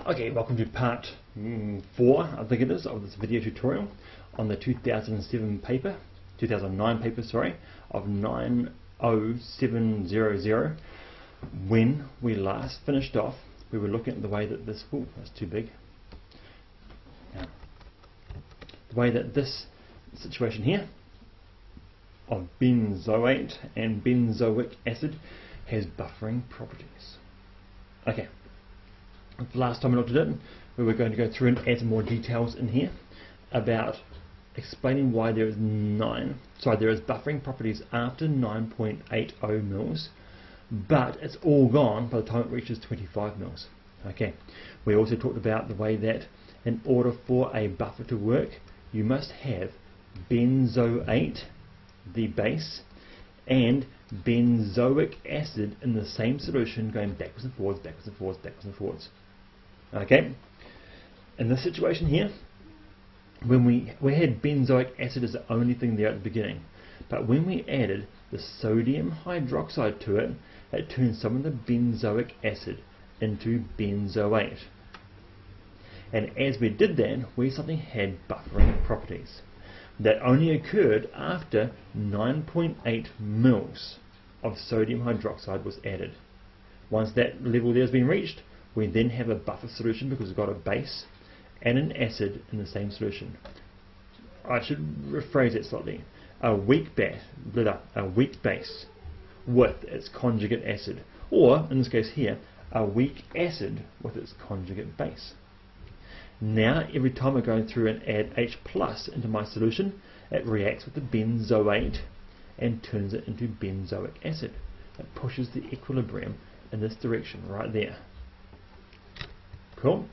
Okay, welcome to part 4, I think it is, of this video tutorial on the 2009 paper, sorry, of 90700. When we last finished off, we were looking at the way that this, oh, that's too big. Now, the way that this situation here of benzoate and benzoic acid has buffering properties. Okay. Last time we looked at it, we were going to go through and add some more details in here about explaining why there is buffering properties after 9.80 mils, but it's all gone by the time it reaches 25 mils. Okay. We also talked about the way that in order for a buffer to work, you must have benzoate, the base, and benzoic acid in the same solution going backwards and forwards, backwards and forwards, backwards and forwards. Okay, in this situation here, when we had benzoic acid as the only thing there at the beginning, but when we added the sodium hydroxide to it, it turned some of the benzoic acid into benzoate. And as we did that, we suddenly had buffering properties that only occurred after 9.8 mils of sodium hydroxide was added. Once that level there has been reached, we then have a buffer solution because we've got a base and an acid in the same solution. I should rephrase it slightly. A weak base with its conjugate acid, or in this case here, a weak acid with its conjugate base. Now every time I go through and add H plus into my solution, it reacts with the benzoate and turns it into benzoic acid. It pushes the equilibrium in this direction right there. Cool.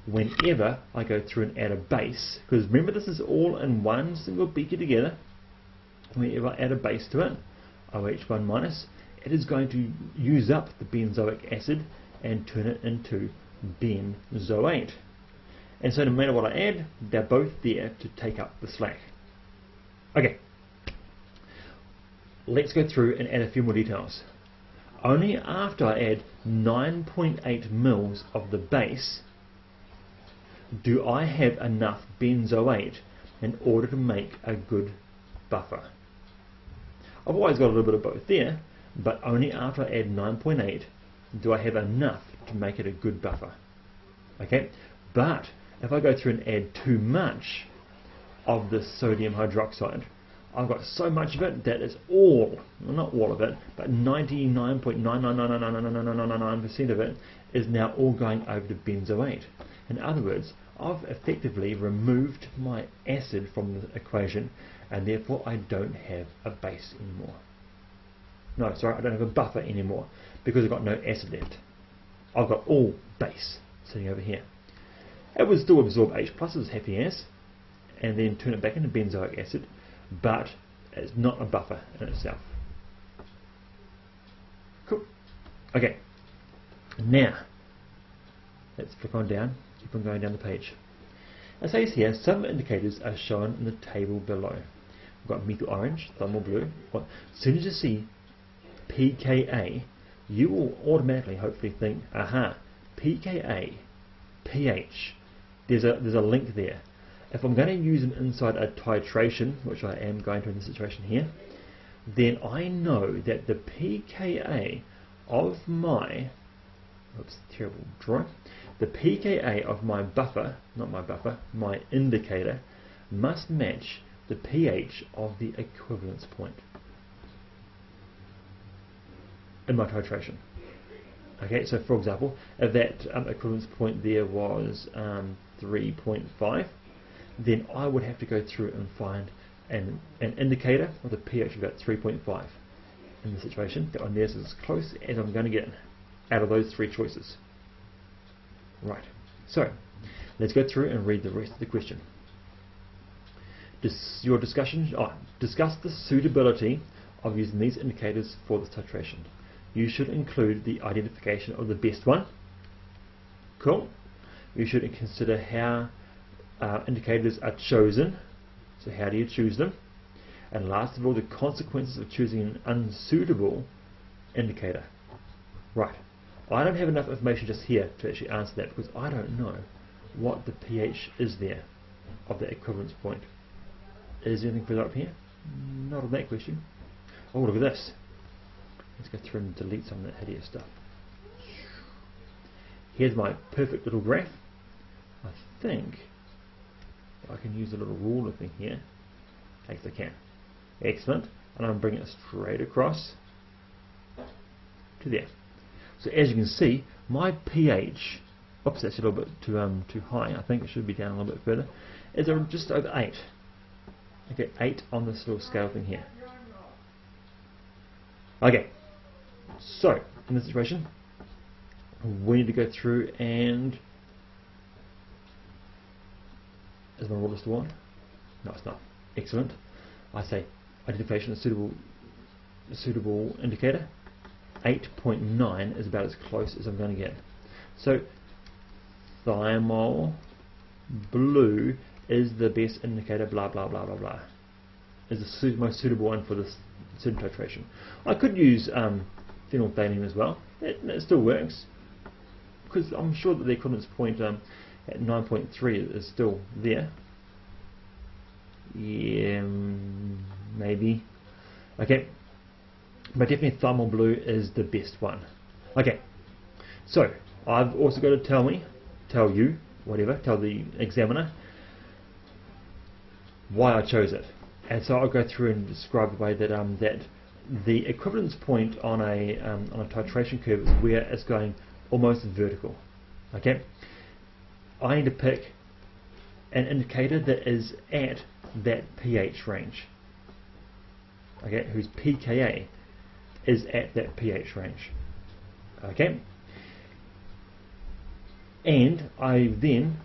Whenever I go through and add a base, because remember this is all in one single beaker together, whenever I add a base to it, OH1 minus, it is going to use up the benzoic acid and turn it into benzoate. And so no matter what I add, they're both there to take up the slack. Okay, let's go through and add a few more details. Only after I add 9.8 mils of the base do I have enough benzoate in order to make a good buffer. I've always got a little bit of both there, but only after I add 9.8 do I have enough to make it a good buffer. Okay, but if I go through and add too much of the sodium hydroxide, I've got so much of it that it's all, well, not all of it, but 99.9999999% of it is now all going over to benzoate. In other words, I've effectively removed my acid from the equation, and therefore I don't have a base anymore. No, sorry, I don't have a buffer anymore because I've got no acid left. I've got all base sitting over here. It would still absorb H plus as happy as, and then turn it back into benzoic acid, but it's not a buffer in itself. Cool. Okay. Now, let's flick on down, keep on going down the page. It says here, some indicators are shown in the table below. We've got methyl orange, thermal blue. Well, as soon as you see pKa, you will automatically hopefully think, aha, pKa, pH, there's a link there. If I'm going to use them inside a titration, which I am going to in this situation here, then I know that the pKa of my, oops, terrible drawing, the pKa of my buffer, not my buffer, my indicator, must match the pH of the equivalence point in my titration. Okay, so for example, if that equivalence point there was 3.5, then I would have to go through and find an indicator with a pH of about 3.5. In the situation, that one there is as close as I'm going to get out of those three choices. Right, so let's go through and read the rest of the question. Discuss the suitability of using these indicators for this titration. You should include the identification of the best one. Cool. You should consider how indicators are chosen. So how do you choose them? And last of all, the consequences of choosing an unsuitable indicator. Right. I don't have enough information just here to actually answer that, because I don't know what the pH is there of that equivalence point. Is there anything further up here? Not on that question. Oh, look at this. Let's go through and delete some of that hideous stuff. Here's my perfect little graph. I think I can use a little ruler thing here. Yes, I can. Excellent. And I'm bringing it straight across to there. So as you can see, my pH, oops, that's a little bit too high. I think it should be down a little bit further. Is just over 8. Okay, 8 on this little scale thing here. Okay, so in this situation, we need to go through and... Is my ruler still on? No, it's not. Excellent. I say identification of suitable indicator. 8.9 is about as close as I'm going to get. So thymol blue is the best indicator, blah blah blah blah blah. Is the most suitable one for this certain titration. I could use phenolphthalein as well. It still works, because I'm sure that the equivalence point at 9.3 is still there. Yeah, maybe. Okay, but definitely thymol blue is the best one. Okay, so I've also got to tell the examiner why I chose it. And so I'll go through and describe the way that that the equivalence point on a titration curve is where it's going almost vertical. Okay, I need to pick an indicator that is at that pH range. Okay, whose pKa is at that pH range. Okay, and I then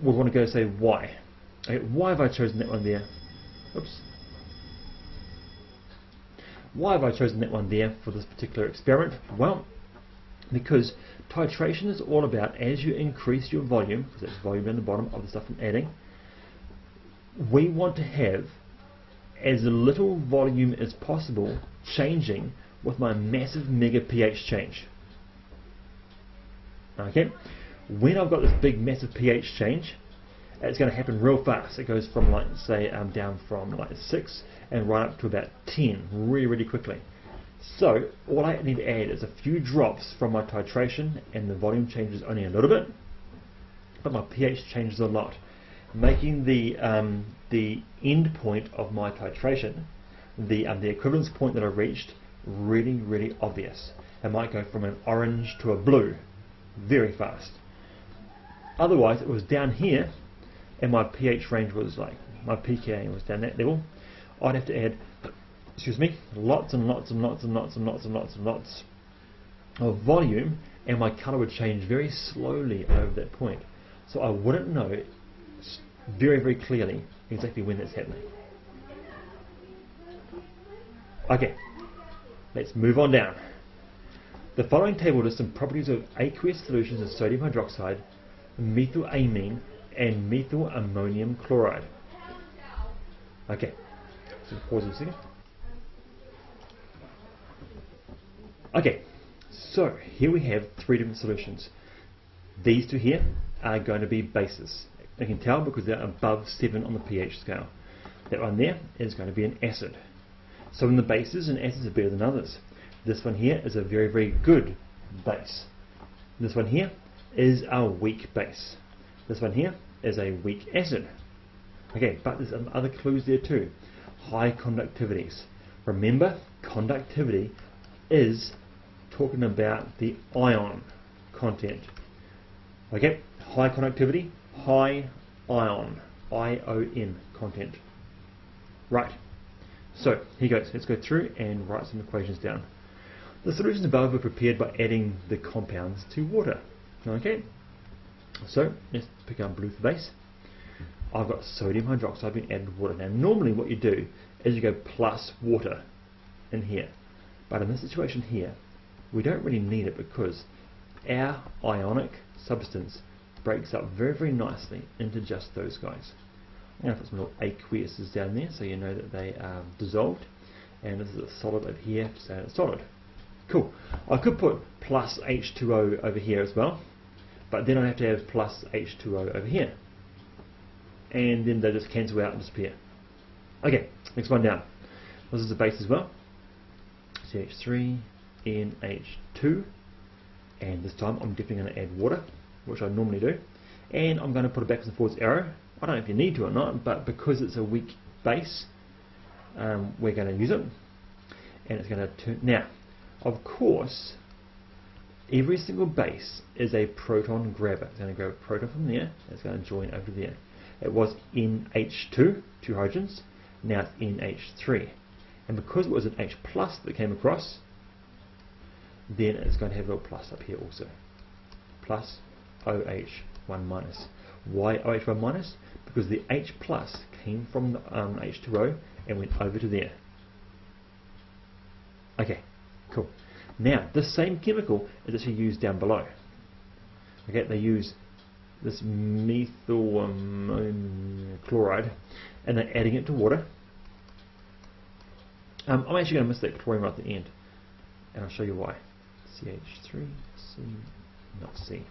would want to go say why. Okay, why have I chosen that one there? Oops. Why have I chosen that one there for this particular experiment? Well, because titration is all about, as you increase your volume, because that's volume down the bottom of the stuff I'm adding, we want to have as little volume as possible changing with my massive mega pH change. Okay, when I've got this big massive pH change, it's going to happen real fast. It goes from, like, say, down from like 6 and right up to about 10 really, really quickly. So all I need to add is a few drops from my titration, and the volume changes only a little bit, but my pH changes a lot, making the end point of my titration, the equivalence point that I reached, really, really obvious. It might go from an orange to a blue very fast. Otherwise, it was down here, and my pH range was like, my pKa was down that level, I'd have to add, excuse me, lots and lots and lots and lots and lots and lots and lots of volume, and my colour would change very slowly over that point. So I wouldn't know very, very clearly exactly when that's happening. Okay, let's move on down. The following table lists some properties of aqueous solutions of sodium hydroxide, methylamine, and methyl ammonium chloride. Okay, so pause a second. Okay, so here we have 3 different solutions. These two here are going to be bases. You can tell because they're above 7 on the pH scale. That one there is going to be an acid. So in the bases, and acids are better than others. This one here is a very, very good base. This one here is a weak base. This one here is a weak acid. Okay, but there's some other clues there too. High conductivities. Remember, conductivity is talking about the ion content. Okay, high conductivity, high ion, ION content. Right, so here goes. Let's go through and write some equations down. The solutions above are prepared by adding the compounds to water. Okay, so let's pick up blue for base. I've got sodium hydroxide being added to water. Now normally what you do is you go plus water in here, but in this situation here we don't really need it, because our ionic substance breaks up very, very nicely into just those guys. I'm going to put some little aqueuses down there so you know that they are dissolved, and this is a solid over here, so it's solid. Cool. I could put plus H2O over here as well, but then I'd have to have plus H2O over here. And then they just cancel out and disappear. Okay, next one down. This is the base as well. CH3, NH2, and this time I'm definitely going to add water, which I normally do. And I'm going to put a backwards and forwards arrow. I don't know if you need to or not, but because it's a weak base, we're going to use it. And it's going to turn. Now, of course, every single base is a proton grabber. It's going to grab a proton from there, it's going to join over there. It was NH2, 2 hydrogens, now it's NH3. And because it was an H plus that came across, then it's going to have a little plus up here also. Plus OH1 minus. Why OH1 minus? Because the H plus came from the H2O and went over to there. Okay, cool. Now, this same chemical is actually used down below. Okay, they use this methyl chloride and they're adding it to water. I'm actually going to miss that chlorine right at the end, and I'll show you why. CH3, C, not C.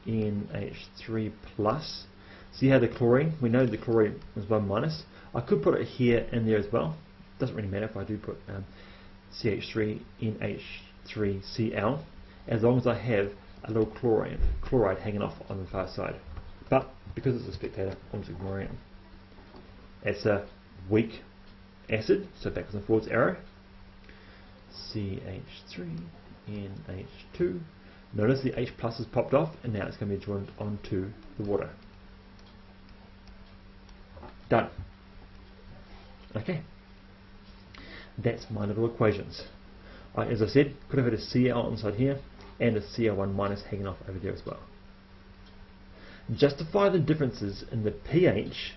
NH3 plus. See how the chlorine, we know the chlorine was 1 minus. I could put it here and there as well. Doesn't really matter if I do put CH3, NH3, Cl, as long as I have a little chloride hanging off on the far side. But because it's a spectator, I'm just ignoring it. It's a weak acid, so backwards and forwards arrow. CH3, NH2. Notice the H plus has popped off, and now it's going to be joined onto the water. Done. Okay. That's my little equations. As I said, could have had a Cl inside here and a Cl1 minus hanging off over there as well. Justify the differences in the pH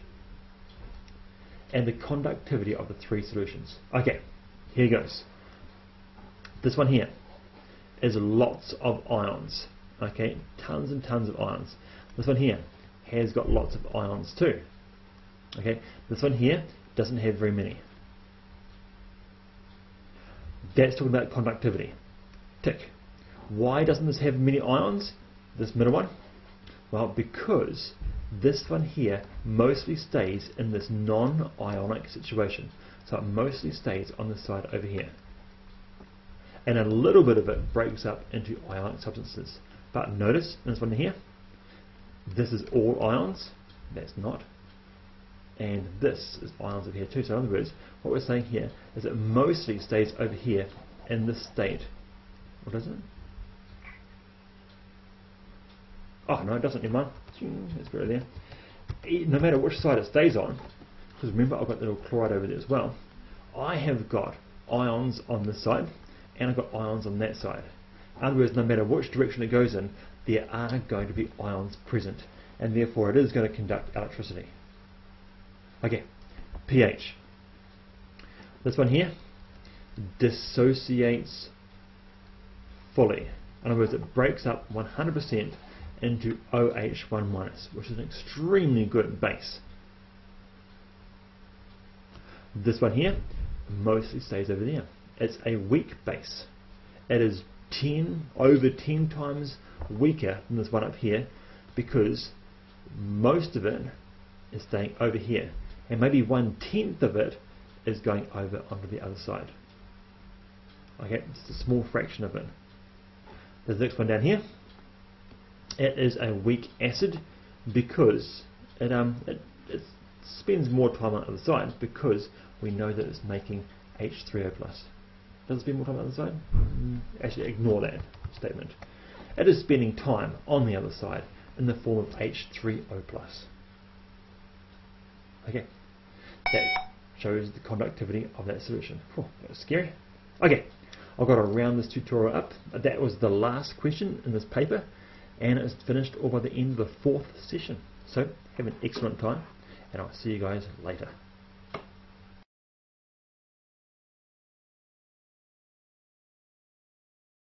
and the conductivity of the 3 solutions. Okay, here goes. This one here is lots of ions. Okay, tons and tons of ions. This one here has got lots of ions too. Okay, this one here doesn't have very many. That's talking about conductivity. Tick. Why doesn't this have many ions? This middle one? Well, because this one here mostly stays in this non-ionic situation. So it mostly stays on the side over here. And a little bit of it breaks up into ionic substances. But notice, this one here, this is all ions. That's not. And this is ions over here too. So in other words, what we're saying here is it mostly stays over here in this state. What is it? Oh no, it doesn't, never mind. Let's put it there. No matter which side it stays on, because remember I've got the little chloride over there as well, I have got ions on this side and I've got ions on that side. In other words, no matter which direction it goes in, there are going to be ions present, and therefore it is going to conduct electricity. Okay, pH. This one here dissociates fully. In other words, it breaks up 100% into OH1 minus, which is an extremely good base. This one here mostly stays over there. It's a weak base. It is over 10 times weaker than this one up here, because most of it is staying over here, and maybe 1/10 of it is going over onto the other side. Okay, it's a small fraction of it. There's the next one down here. It is a weak acid because it spends more time on the other side, because we know that it's making H3O+. Does it spend more time on the other side? Actually, ignore that statement. It is spending time on the other side in the form of H3O+. Okay, that shows the conductivity of that solution. That was scary. Okay, I've got to round this tutorial up. That was the last question in this paper, and it's finished all by the end of the 4th session. So have an excellent time, and I'll see you guys later.